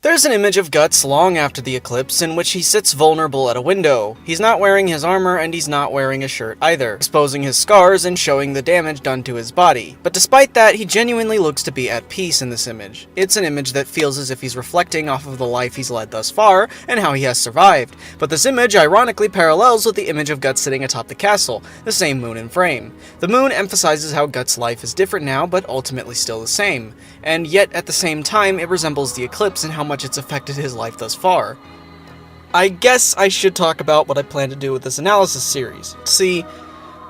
There's an image of Guts long after the eclipse in which he sits vulnerable at a window. He's not wearing his armor and he's not wearing a shirt either, exposing his scars and showing the damage done to his body. But despite that, he genuinely looks to be at peace in this image. It's an image that feels as if he's reflecting off of the life he's led thus far and how he has survived. But this image ironically parallels with the image of Guts sitting atop the castle, the same moon in frame. The moon emphasizes how Guts' life is different now, but ultimately still the same. And yet at the same time, it resembles the eclipse in how much it's affected his life thus far. I guess I should talk about what I plan to do with this analysis series. See,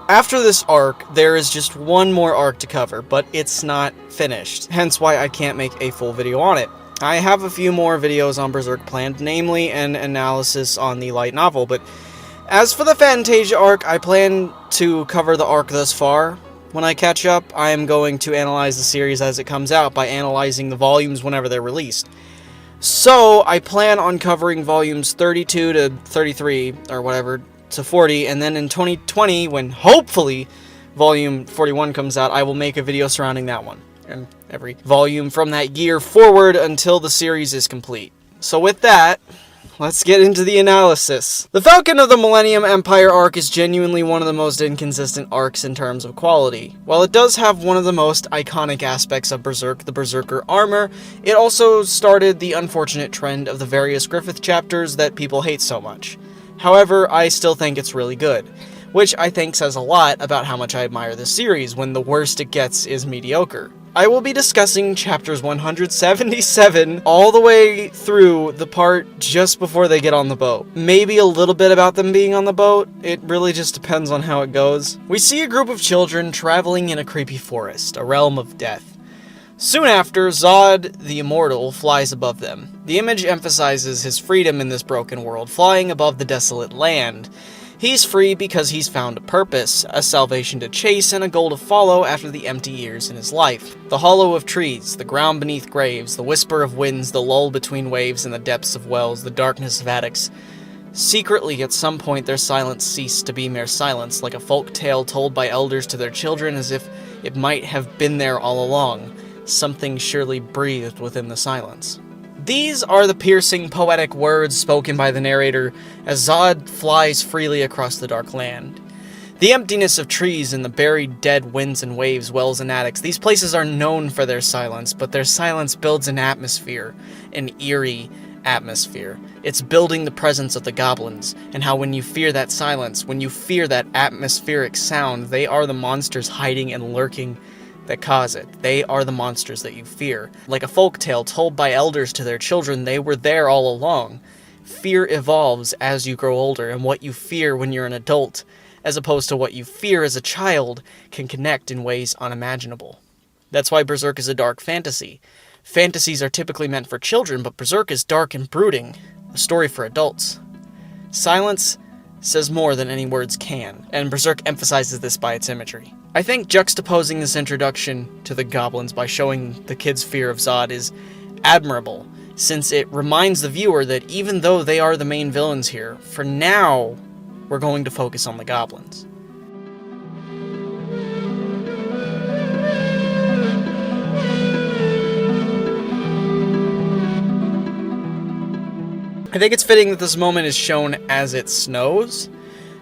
after this arc, there is just one more arc to cover, but it's not finished, hence why I can't make a full video on it. I have a few more videos on Berserk planned, namely an analysis on the light novel, but as for the Fantasia arc, I plan to cover the arc thus far. When I catch up, I am going to analyze the series as it comes out by analyzing the volumes whenever they're released. So, I plan on covering volumes 32 to 33, or whatever, to 40, and then in 2020, when hopefully volume 41 comes out, I will make a video surrounding that one, and every volume from that year forward until the series is complete. So with that, let's get into the analysis. The Falcon of the Millennium Empire arc is genuinely one of the most inconsistent arcs in terms of quality. While it does have one of the most iconic aspects of Berserk, the Berserker armor, it also started the unfortunate trend of the various Griffith chapters that people hate so much. However, I still think it's really good, which I think says a lot about how much I admire this series when the worst it gets is mediocre. I will be discussing chapters 177 all the way through the part just before they get on the boat. Maybe a little bit about them being on the boat, it really just depends on how it goes. We see a group of children traveling in a creepy forest, a realm of death. Soon after, Zod, the Immortal, flies above them. The image emphasizes his freedom in this broken world, flying above the desolate land. He's free because he's found a purpose, a salvation to chase, and a goal to follow after the empty years in his life. The hollow of trees, the ground beneath graves, the whisper of winds, the lull between waves, and the depths of wells, the darkness of attics. Secretly, at some point, their silence ceased to be mere silence, like a folk tale told by elders to their children as if it might have been there all along. Something surely breathed within the silence. These are the piercing, poetic words spoken by the narrator as Zod flies freely across the dark land. The emptiness of trees and the buried dead winds and waves, wells and attics, these places are known for their silence, but their silence builds an atmosphere, an eerie atmosphere. It's building the presence of the goblins, and how when you fear that silence, when you fear that atmospheric sound, they are the monsters hiding and lurking that cause it. They are the monsters that you fear. Like a folktale told by elders to their children, they were there all along. Fear evolves as you grow older, and what you fear when you're an adult, as opposed to what you fear as a child, can connect in ways unimaginable. That's why Berserk is a dark fantasy. Fantasies are typically meant for children, but Berserk is dark and brooding, a story for adults. Silence says more than any words can, and Berserk emphasizes this by its imagery. I think juxtaposing this introduction to the goblins by showing the kids' fear of Zod is admirable, since it reminds the viewer that even though they are the main villains here, for now, we're going to focus on the goblins. I think it's fitting that this moment is shown as it snows,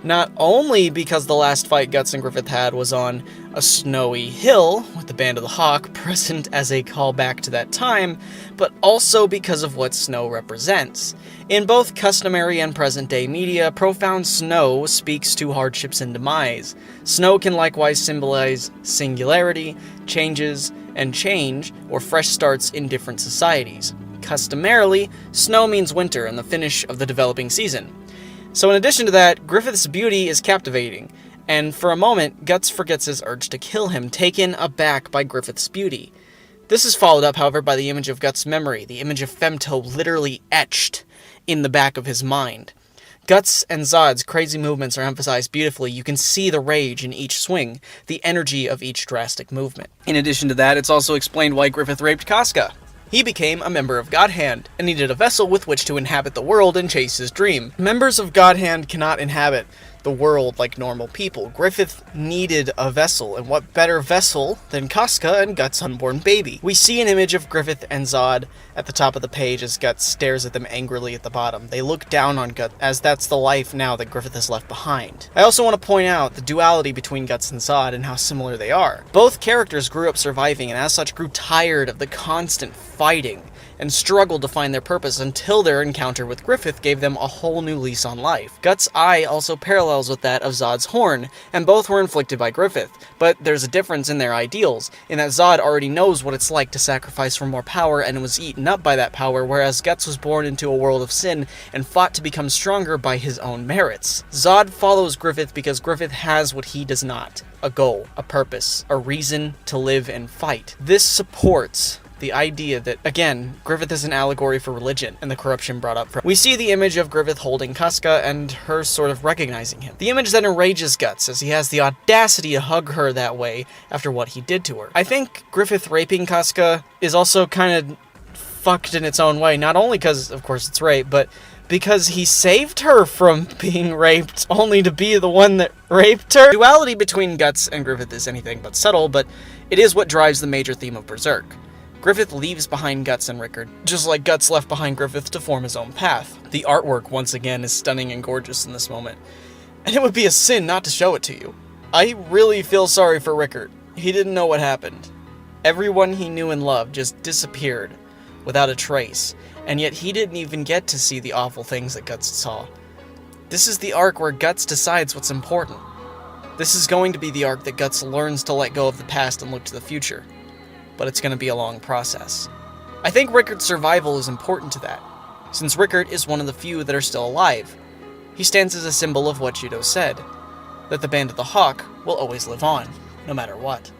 not only because the last fight Guts and Griffith had was on a snowy hill, with the Band of the Hawk present as a callback to that time, but also because of what snow represents. In both customary and present-day media, profound snow speaks to hardships and demise. Snow can likewise symbolize singularity, changes, and change, or fresh starts in different societies. Customarily, snow means winter and the finish of the developing season. So in addition to that, Griffith's beauty is captivating, and for a moment, Guts forgets his urge to kill him, taken aback by Griffith's beauty. This is followed up, however, by the image of Guts' memory, the image of Femto literally etched in the back of his mind. Guts and Zod's crazy movements are emphasized beautifully. You can see the rage in each swing, the energy of each drastic movement. In addition to that, it's also explained why Griffith raped Casca. He became a member of Godhand, and needed a vessel with which to inhabit the world and chase his dream. Members of Godhand cannot inhabit the world like normal people. Griffith needed a vessel, and what better vessel than Casca and Guts' unborn baby? We see an image of Griffith and Zod at the top of the page as Guts stares at them angrily at the bottom. They look down on Guts, as that's the life now that Griffith has left behind. I also want to point out the duality between Guts and Zod and how similar they are. Both characters grew up surviving and as such grew tired of the constant fighting and struggled to find their purpose until their encounter with Griffith gave them a whole new lease on life. Guts' eye also parallels with that of Zod's horn, and both were inflicted by Griffith, but there's a difference in their ideals, in that Zod already knows what it's like to sacrifice for more power and was eaten up by that power, whereas Guts was born into a world of sin and fought to become stronger by his own merits. Zod follows Griffith because Griffith has what he does not: a goal, a purpose, a reason to live and fight. This supports the idea that, again, Griffith is an allegory for religion and the corruption brought up from. We see the image of Griffith holding Casca and her sort of recognizing him. The image then enrages Guts as he has the audacity to hug her that way after what he did to her. I think Griffith raping Casca is also kind of fucked in its own way, not only because, of course, it's rape, but because he saved her from being raped, only to be the one that raped her. Duality between Guts and Griffith is anything but subtle, but it is what drives the major theme of Berserk. Griffith leaves behind Guts and Rickard, just like Guts left behind Griffith to form his own path. The artwork, once again, is stunning and gorgeous in this moment, and it would be a sin not to show it to you. I really feel sorry for Rickard. He didn't know what happened. Everyone he knew and loved just disappeared, without a trace, and yet he didn't even get to see the awful things that Guts saw. This is the arc where Guts decides what's important. This is going to be the arc that Guts learns to let go of the past and look to the future. But it's going to be a long process. I think Rickard's survival is important to that, since Rickard is one of the few that are still alive. He stands as a symbol of what Judo said, that the Band of the Hawk will always live on, no matter what.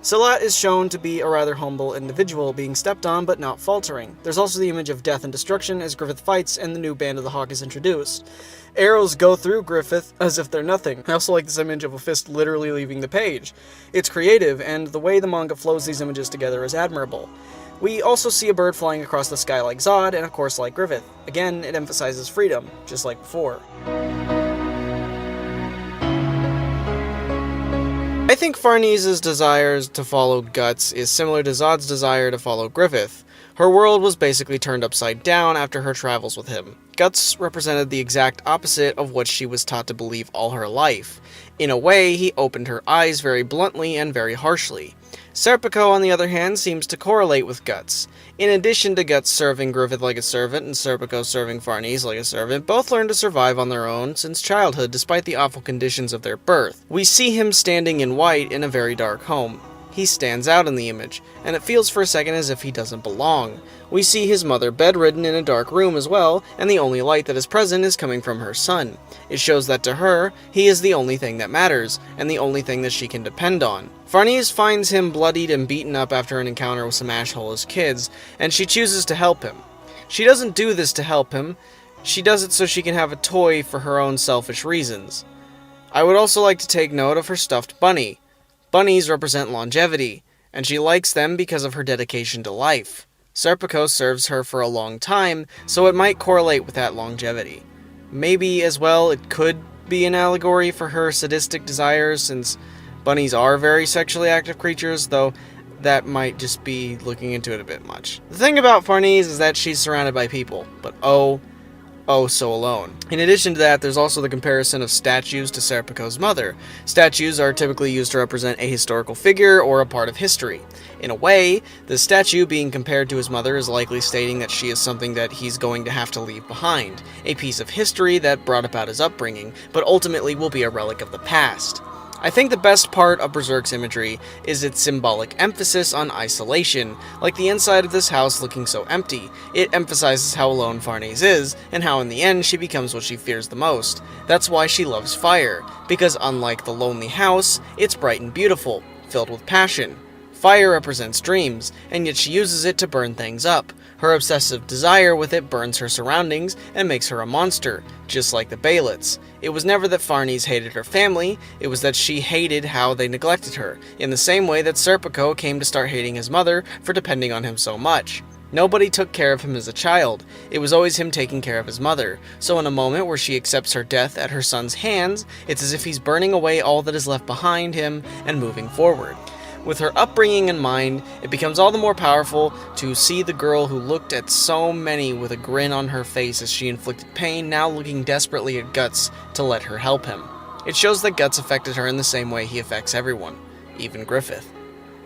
Salat is shown to be a rather humble individual, being stepped on but not faltering. There's also the image of death and destruction as Griffith fights and the new Band of the Hawk is introduced. Arrows go through Griffith as if they're nothing. I also like this image of a fist literally leaving the page. It's creative, and the way the manga flows these images together is admirable. We also see a bird flying across the sky like Zod, and of course like Griffith. Again, it emphasizes freedom, just like before. I think Farnese's desire to follow Guts is similar to Zod's desire to follow Griffith. Her world was basically turned upside down after her travels with him. Guts represented the exact opposite of what she was taught to believe all her life. In a way, he opened her eyes very bluntly and very harshly. Serpico, on the other hand, seems to correlate with Guts. In addition to Guts serving Griffith like a servant and Serpico serving Farnese like a servant, both learned to survive on their own since childhood despite the awful conditions of their birth. We see him standing in white in a very dark home. He stands out in the image, and it feels for a second as if he doesn't belong. We see his mother bedridden in a dark room as well, and the only light that is present is coming from her son. It shows that to her, he is the only thing that matters, and the only thing that she can depend on. Farnese finds him bloodied and beaten up after an encounter with some Ashhole's kids, and she chooses to help him. She doesn't do this to help him, she does it so she can have a toy for her own selfish reasons. I would also like to take note of her stuffed bunny. Bunnies represent longevity, and she likes them because of her dedication to life. Serpico serves her for a long time, so it might correlate with that longevity. Maybe, as well, it could be an allegory for her sadistic desires, since bunnies are very sexually active creatures, though that might just be looking into it a bit much. The thing about Farnese is that she's surrounded by people, but oh so alone. In addition to that, there's also the comparison of statues to Serpico's mother. Statues are typically used to represent a historical figure or a part of history. In a way, the statue being compared to his mother is likely stating that she is something that he's going to have to leave behind, a piece of history that brought about his upbringing, but ultimately will be a relic of the past. I think the best part of Berserk's imagery is its symbolic emphasis on isolation, like the inside of this house looking so empty. It emphasizes how alone Farnese is, and how in the end she becomes what she fears the most. That's why she loves fire, because unlike the lonely house, it's bright and beautiful, filled with passion. Fire represents dreams, and yet she uses it to burn things up. Her obsessive desire with it burns her surroundings and makes her a monster, just like the behelits. It was never that Farnese hated her family, it was that she hated how they neglected her, in the same way that Serpico came to start hating his mother for depending on him so much. Nobody took care of him as a child, it was always him taking care of his mother, so in a moment where she accepts her death at her son's hands, it's as if he's burning away all that is left behind him and moving forward. With her upbringing in mind, it becomes all the more powerful to see the girl who looked at so many with a grin on her face as she inflicted pain now looking desperately at Guts to let her help him. It shows that Guts affected her in the same way he affects everyone, even Griffith.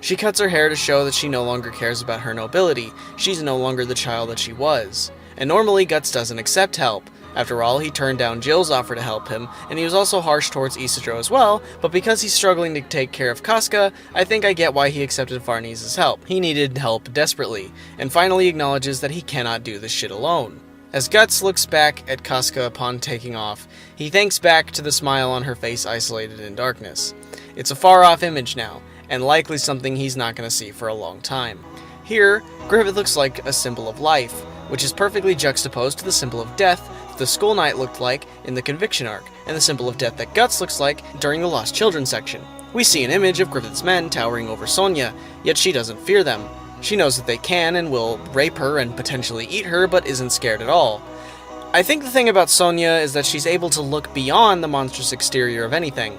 She cuts her hair to show that she no longer cares about her nobility, she's no longer the child that she was. And normally Guts doesn't accept help. After all, he turned down Jill's offer to help him, and he was also harsh towards Isidro as well, but because he's struggling to take care of Casca, I think I get why he accepted Farnese's help. He needed help desperately, and finally acknowledges that he cannot do this shit alone. As Guts looks back at Casca upon taking off, he thinks back to the smile on her face isolated in darkness. It's a far-off image now, and likely something he's not going to see for a long time. Here, Griffith looks like a symbol of life, which is perfectly juxtaposed to the symbol of death the Skull Knight looked like in the Conviction arc, and the symbol of death that Guts looks like during the Lost Children section. We see an image of Griffith's men towering over Sonia, yet she doesn't fear them. She knows that they can and will rape her and potentially eat her, but isn't scared at all. I think the thing about Sonia is that she's able to look beyond the monstrous exterior of anything.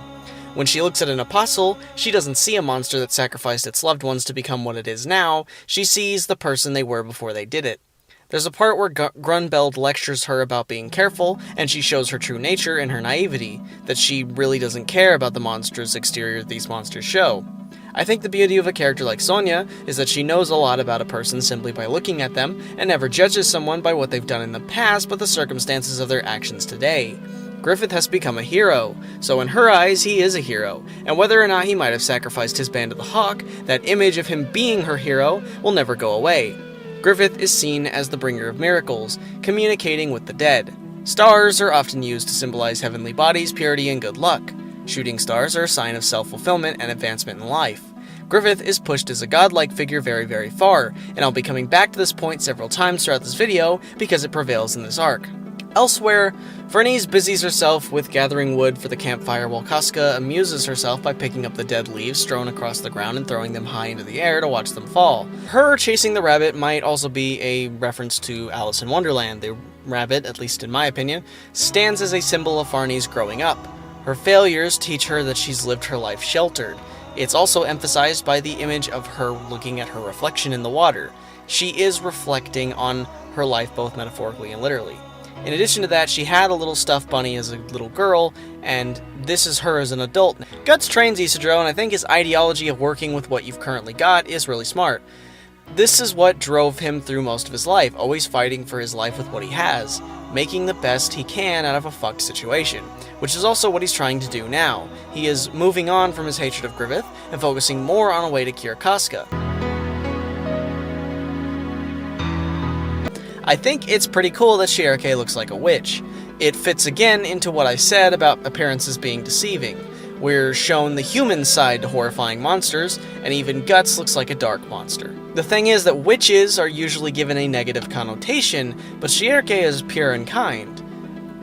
When she looks at an apostle, she doesn't see a monster that sacrificed its loved ones to become what it is now, she sees the person they were before they did it. There's a part where Grunbeld lectures her about being careful, and she shows her true nature in her naivety, that she really doesn't care about the monstrous exterior these monsters show. I think the beauty of a character like Sonia is that she knows a lot about a person simply by looking at them, and never judges someone by what they've done in the past but the circumstances of their actions today. Griffith has become a hero, so in her eyes he is a hero, and whether or not he might have sacrificed his band of the Hawk, that image of him being her hero will never go away. Griffith is seen as the bringer of miracles, communicating with the dead. Stars are often used to symbolize heavenly bodies, purity, and good luck. Shooting stars are a sign of self-fulfillment and advancement in life. Griffith is pushed as a godlike figure very, very far, and I'll be coming back to this point several times throughout this video because it prevails in this arc. Elsewhere, Farnese busies herself with gathering wood for the campfire while Casca amuses herself by picking up the dead leaves strewn across the ground and throwing them high into the air to watch them fall. Her chasing the rabbit might also be a reference to Alice in Wonderland. The rabbit, at least in my opinion, stands as a symbol of Farnese growing up. Her failures teach her that she's lived her life sheltered. It's also emphasized by the image of her looking at her reflection in the water. She is reflecting on her life both metaphorically and literally. In addition to that, she had a little stuffed bunny as a little girl, and this is her as an adult. Guts trains Isidro, and I think his ideology of working with what you've currently got is really smart. This is what drove him through most of his life, always fighting for his life with what he has, making the best he can out of a fucked situation, which is also what he's trying to do now. He is moving on from his hatred of Griffith and focusing more on a way to cure Casca. I think it's pretty cool that Chierke looks like a witch. It fits again into what I said about appearances being deceiving. We're shown the human side to horrifying monsters, and even Guts looks like a dark monster. The thing is that witches are usually given a negative connotation, but Chierke is pure and kind.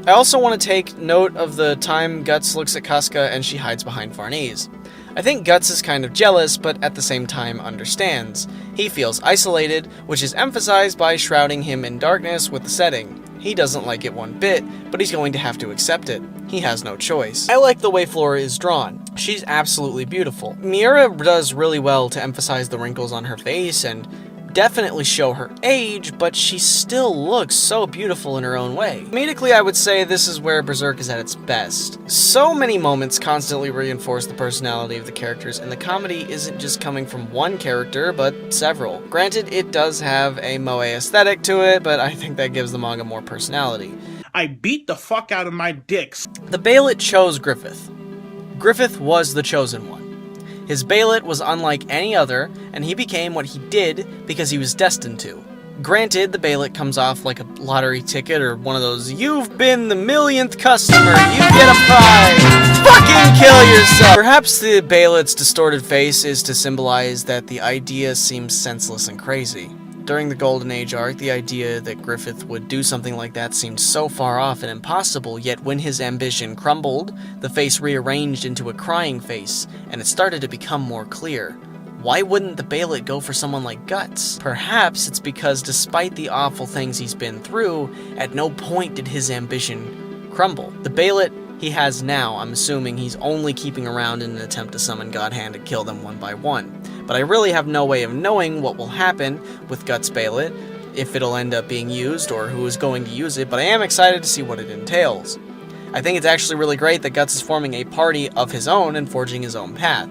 I also want to take note of the time Guts looks at Casca and she hides behind Farnese. I think Guts is kind of jealous, but at the same time understands. He feels isolated, which is emphasized by shrouding him in darkness with the setting. He doesn't like it one bit, but he's going to have to accept it. He has no choice. I like the way Flora is drawn. She's absolutely beautiful. MYRSA does really well to emphasize the wrinkles on her face and definitely show her age, but she still looks so beautiful in her own way. Comedically, I would say this is where Berserk is at its best. So many moments constantly reinforce the personality of the characters, and the comedy isn't just coming from one character, but several. Granted, it does have a moe aesthetic to it, but I think that gives the manga more personality. I beat the fuck out of my dicks. The behelit chose Griffith. Griffith was the chosen one. His behelit was unlike any other, and he became what he did because he was destined to. Granted, the behelit comes off like a lottery ticket or one of those, "You've been the millionth customer, you get a prize, fucking kill kill yourself! Perhaps the behelit's distorted face is to symbolize that the idea seems senseless and crazy. During the Golden Age arc, the idea that Griffith would do something like that seemed so far off and impossible, yet when his ambition crumbled, the face rearranged into a crying face, and it started to become more clear. Why wouldn't the behelit go for someone like Guts? Perhaps it's because despite the awful things he's been through, at no point did his ambition crumble. The behelit he has now, I'm assuming he's only keeping around in an attempt to summon Godhand and kill them one by one. But I really have no way of knowing what will happen with Guts' behelit, if it'll end up being used or who is going to use it, but I am excited to see what it entails. I think it's actually really great that Guts is forming a party of his own and forging his own path.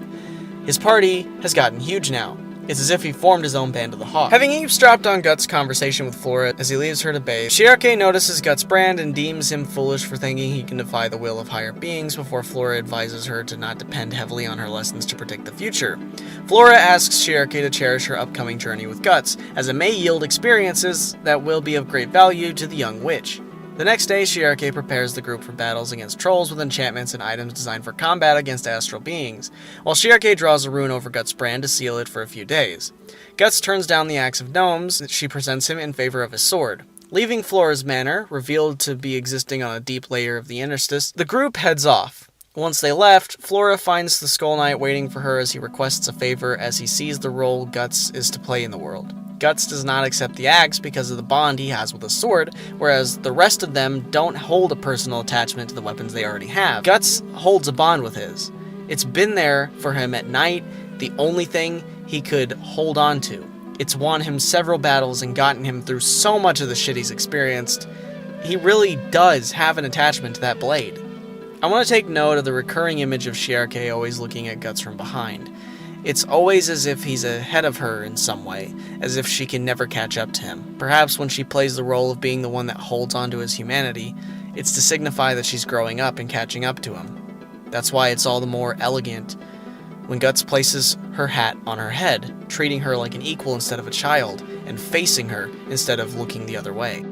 His party has gotten huge now. It's as if he formed his own band of the Hawk. Having eavesdropped on Guts' conversation with Flora as he leaves her to bathe, Shiarke notices Guts' brand and deems him foolish for thinking he can defy the will of higher beings before Flora advises her to not depend heavily on her lessons to predict the future. Flora asks Shiarke to cherish her upcoming journey with Guts, as it may yield experiences that will be of great value to the young witch. The next day, Shiarke prepares the group for battles against trolls with enchantments and items designed for combat against astral beings, while Shiarke draws a rune over Guts' brand to seal it for a few days. Guts turns down the axe of gnomes that she presents him in favor of his sword. Leaving Flora's manor, revealed to be existing on a deep layer of the interstice, the group heads off. Once they left, Flora finds the Skull Knight waiting for her as he requests a favor as he sees the role Guts is to play in the world. Guts does not accept the axe because of the bond he has with the sword, whereas the rest of them don't hold a personal attachment to the weapons they already have. Guts holds a bond with his. It's been there for him at night, the only thing he could hold on to. It's won him several battles and gotten him through so much of the shit he's experienced. He really does have an attachment to that blade. I want to take note of the recurring image of Shiarke always looking at Guts from behind. It's always as if he's ahead of her in some way, as if she can never catch up to him. Perhaps when she plays the role of being the one that holds onto his humanity, it's to signify that she's growing up and catching up to him. That's why it's all the more elegant when Guts places her hat on her head, treating her like an equal instead of a child, and facing her instead of looking the other way.